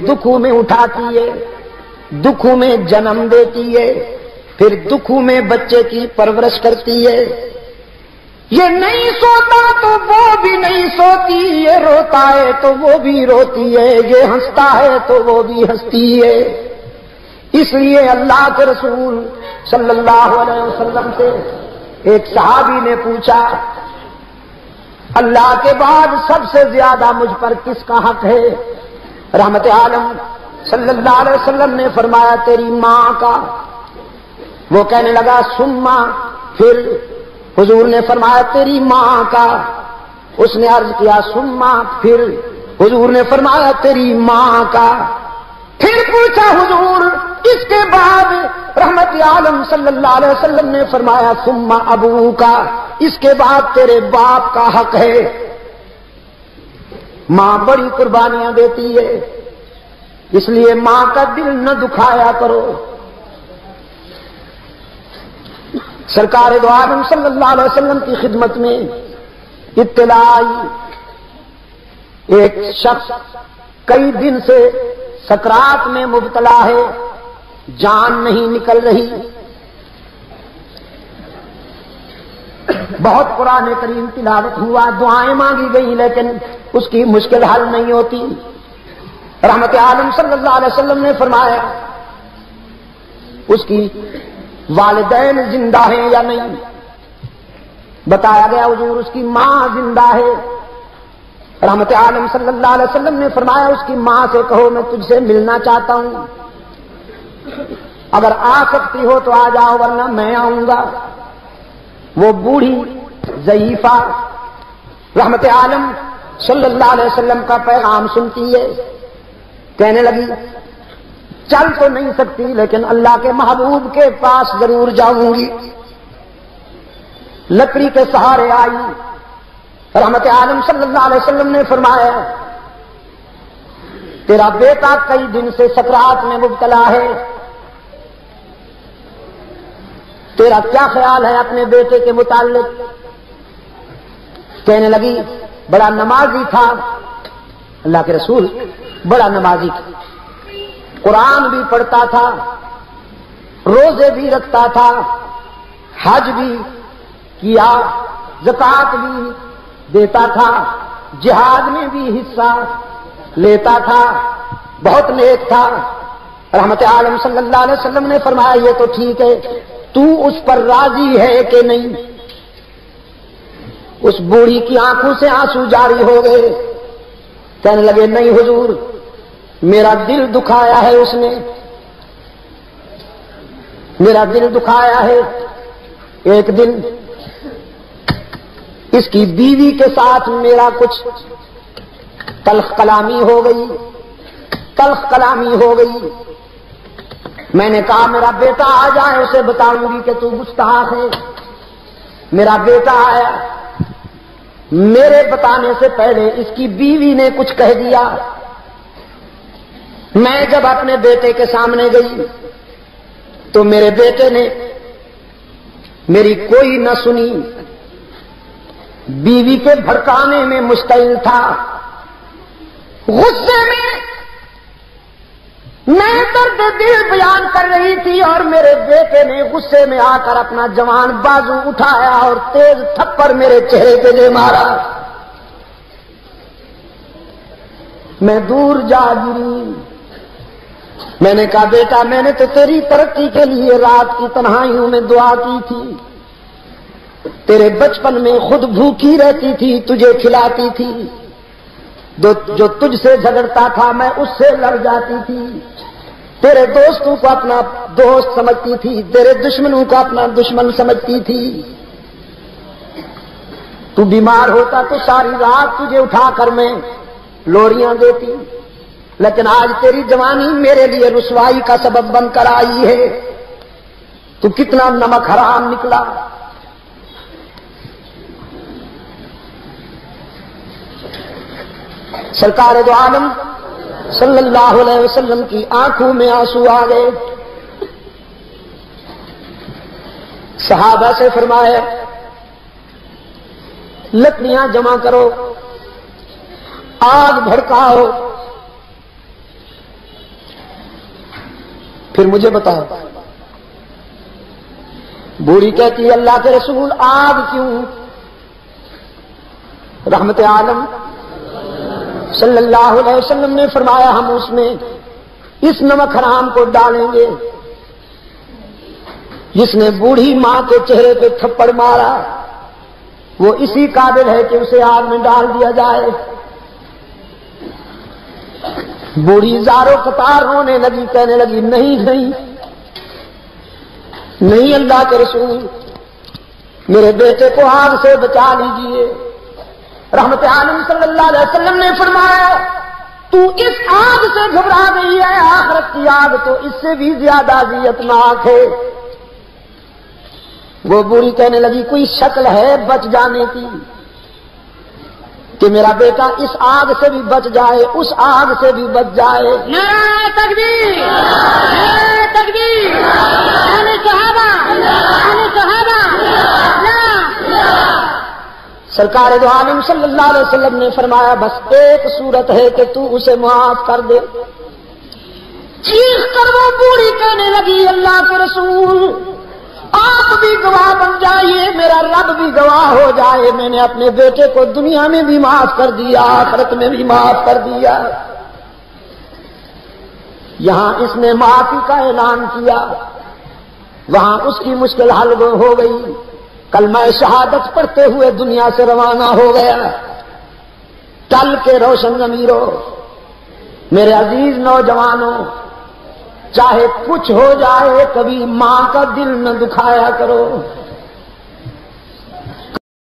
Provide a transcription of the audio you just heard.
دکھوں میں اٹھاتی ہے، دکھوں میں جنم دیتی ہے، پھر دکھوں میں بچے کی پرورش کرتی ہے۔ یہ نہیں سوتا تو وہ بھی نہیں سوتی، یہ روتا ہے تو وہ بھی روتی ہے، یہ ہنستا ہے تو وہ بھی ہنستی ہے۔ اس لیے اللہ کے رسول صلی اللہ علیہ وسلم سے ایک صحابی نے پوچھا، اللہ کے بعد سب سے زیادہ مجھ پر کس کا حق ہے؟ رحمت عالم صلی اللہ علیہ وسلم نے فرمایا تیری ماں کا۔ وہ کہنے لگا سما، پھر حضور نے فرمایا تیری ماں کا۔ اس نے عرض کیا سما، پھر حضور نے فرمایا تیری ماں کا۔ پھر پوچھا حضور اس کے بعد؟ رحمت عالم صلی اللہ علیہ وسلم نے فرمایا سما ابو کا، اس کے بعد تیرے باپ کا حق ہے۔ ماں بڑی قربانیاں دیتی ہے، اس لیے ماں کا دل نہ دکھایا کرو۔ سرکار دو عالم صلی اللہ علیہ وسلم کی خدمت میں اطلاع آئی، ایک شخص کئی دن سے سکرات میں مبتلا ہے، جان نہیں نکل رہی، بہت قرآن کریم تلاوت ہوا، دعائیں مانگی گئی، لیکن اس کی مشکل حل نہیں ہوتی۔ رحمت عالم صلی اللہ علیہ وسلم نے فرمایا اس کی والدین زندہ ہیں یا نہیں؟ بتایا گیا حضور اس کی ماں زندہ ہے۔ رحمت عالم صلی اللہ علیہ وسلم نے فرمایا اس کی ماں سے کہو میں تجھ سے ملنا چاہتا ہوں، اگر آ سکتی ہو تو آ جاؤ ورنہ میں آؤں گا۔ وہ بوڑھی ضعیفہ رحمت عالم صلی اللہ علیہ وسلم کا پیغام سنتی ہے، کہنے لگی چل تو نہیں سکتی لیکن اللہ کے محبوب کے پاس ضرور جاؤں گی۔ لکڑی کے سہارے آئی، رحمت عالم صلی اللہ علیہ وسلم نے فرمایا تیرا بیٹا کئی دن سے سکرات میں مبتلا ہے، تیرا کیا خیال ہے اپنے بیٹے کے متعلق؟ کہنے لگی بڑا نمازی تھا، اللہ کے رسول بڑا نمازی تھا، قرآن بھی پڑھتا تھا، روزے بھی رکھتا تھا، حج بھی کیا، زکوٰۃ بھی دیتا تھا، جہاد میں بھی حصہ لیتا تھا، بہت نیک تھا۔ رحمت عالم صلی اللہ علیہ وسلم نے فرمایا یہ تو ٹھیک ہے، تو اس پر راضی ہے کہ نہیں؟ اس بوڑھی کی آنکھوں سے آنسو جاری ہو گئے، کہنے لگے نہیں حضور، میرا دل دکھایا ہے اس نے، میرا دل دکھایا ہے۔ ایک دن اس کی بیوی کے ساتھ میرا کچھ تلخ کلامی ہو گئی، تلخ کلامی ہو گئی۔ میں نے کہا میرا بیٹا آ جائے اسے بتاؤں گی کہ تو گستاخ ہے۔ میرا بیٹا آیا، میرے بتانے سے پہلے اس کی بیوی نے کچھ کہہ دیا۔ میں جب اپنے بیٹے کے سامنے گئی تو میرے بیٹے نے میری کوئی نہ سنی، بیوی کے بھڑکانے میں مشتعل تھا، غصے میں میں درد دل بیان کر رہی تھی اور میرے بیٹے نے غصے میں آ کر اپنا جوان بازو اٹھایا اور تیز تھپڑ میرے چہرے پہ دے مارا۔ میں دور جا گری، میں نے کہا بیٹا میں نے تو تیری ترقی کے لیے رات کی تنہائیوں میں دعا کی تھی، تیرے بچپن میں خود بھوکی رہتی تھی، تجھے کھلاتی تھی، جو تجھ سے جھگڑتا تھا میں اس سے لڑ جاتی تھی، تیرے دوستوں کو اپنا دوست سمجھتی تھی، تیرے دشمنوں کو اپنا دشمن سمجھتی تھی، تو بیمار ہوتا تو ساری رات تجھے اٹھا کر میں لوریاں دیتی، لیکن آج تیری جوانی میرے لیے رسوائی کا سبب بن کر آئی ہے، تو کتنا نمک حرام نکلا۔ سرکار دو عالم صلی اللہ علیہ وسلم کی آنکھوں میں آنسو آ گئے۔ صحابہ سے فرمایا لکڑیاں جمع کرو، آگ بھڑکاؤ، پھر مجھے بتاؤ. بوڑھی کہتی ہے اللہ کے رسول آگ کیوں؟ رحمت عالم صلی اللہ علیہ وسلم نے فرمایا ہم اس میں اس نمک حرام کو ڈالیں گے. جس نے بوڑھی ماں کے چہرے پہ تھپڑ مارا وہ اسی قابل ہے کہ اسے آگ میں ڈال دیا جائے. بوڑھی زاروں قطار رونے لگی، کہنے لگی نہیں نہیں نہیں اللہ کے رسول، میرے بیٹے کو آگ سے بچا لیجیے. رحمت عالم صلی اللہ علیہ وسلم نے فرمایا تو اس آگ سے گھبرا گئی ہے، آخرت کی آگ تو اس سے بھی زیادہ اذیتناک ہے. وہ بوڑھی کہنے لگی کوئی شکل ہے بچ جانے کی کہ میرا بیٹا اس آگ سے بھی بچ جائے، اس آگ سے بھی بچ جائے. نعرہ تکبیر، نعرہ تکبیر، اہل صحابہ، اہل صحابہ. سرکار دو عالم صلی اللہ علیہ وسلم نے فرمایا بس ایک صورت ہے کہ تو اسے معاف کر دے. چیخ کر وہ بوڑھی کہنے لگی اللہ کے رسول آپ بھی گواہ بن جائیے، میرا رب بھی گواہ ہو جائے، میں نے اپنے بیٹے کو دنیا میں بھی معاف کر دیا، آخرت میں بھی معاف کر دیا. یہاں اس نے معافی کا اعلان کیا، وہاں اس کی مشکل حل ہو گئی. کلمہ شہادت پڑھتے ہوئے دنیا سے روانہ ہو گیا. ٹل کے روشن ضمیروں، میرے عزیز نوجوانوں، چاہے کچھ ہو جائے کبھی ماں کا دل نہ دکھایا کرو.